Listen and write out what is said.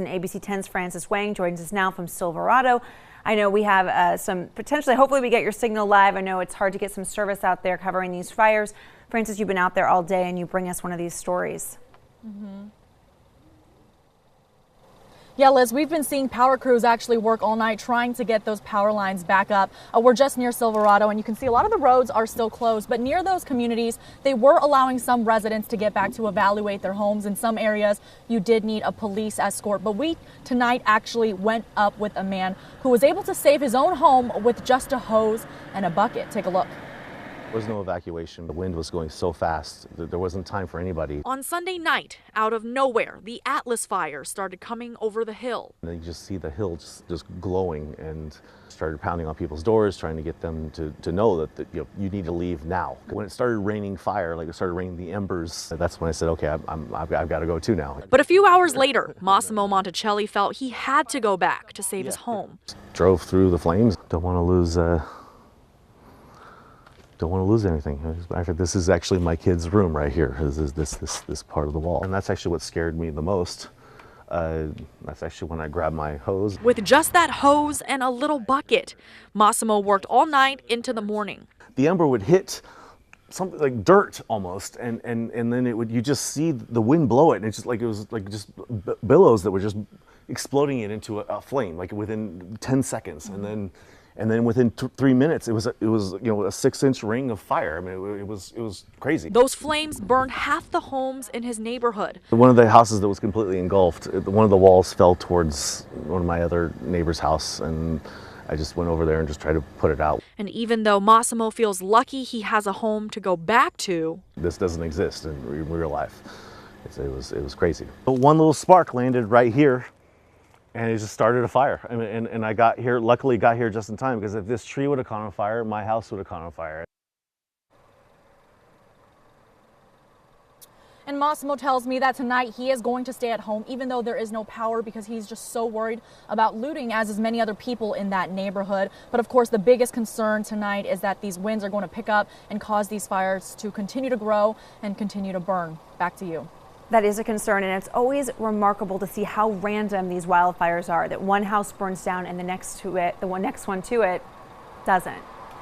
And ABC 10's Frances Wang joins us now from Silverado. I know we have some potentially, hopefully we get your signal live. I know it's hard to get some service out there covering these fires. Frances, you've been out there all day and you bring us one of these stories. Yeah, Liz, we've been seeing power crews actually work all night trying to get those power lines back up. We're just near Silverado, and you can see a lot of the roads are still closed. But near those communities, they were allowing some residents to get back to evaluate their homes. In some areas, you did need a police escort. But we tonight actually went up with a man who was able to save his own home with just a hose and a bucket. Take a look. There was no evacuation. The wind was going so fast that there wasn't time for anybody. On Sunday night, out of nowhere, the Atlas fire started coming over the hill. And then you just see the hill just glowing, and started pounding on people's doors, trying to get them to know that you need to leave now. When it started raining fire, like it started raining the embers, that's when I said, okay, I've got to go too now. But a few hours later, Massimo Monticelli felt he had to go back to save his home. Drove through the flames. Don't want to lose anything. In fact, this is actually my kid's room right here. This part of the wall, and that's actually what scared me the most. That's actually when I grabbed my hose. With just that hose and a little bucket, Massimo worked all night into the morning. The ember would hit something like dirt almost, and then you just see the wind blow it, and it was like just billows that were just exploding it into a flame, like within 10 seconds, and then within 3 minutes, it was a 6-inch ring of fire. I mean, it was crazy. Those flames burned half the homes in his neighborhood. One of the houses that was completely engulfed, one of the walls fell towards one of my other neighbor's house, and I just went over there and just tried to put it out. And even though Massimo feels lucky he has a home to go back to, this doesn't exist in real life. It was crazy. But one little spark landed right here, and it just started a fire. I mean, and I luckily got here just in time, because if this tree would have caught on fire, my house would have caught on fire. And Massimo tells me that tonight he is going to stay at home even though there is no power, because he's just so worried about looting, as is many other people in that neighborhood. But of course, the biggest concern tonight is that these winds are going to pick up and cause these fires to continue to grow and continue to burn. Back to you. That is a concern, and it's always remarkable to see how random these wildfires are, that one house burns down and the next one to it doesn't.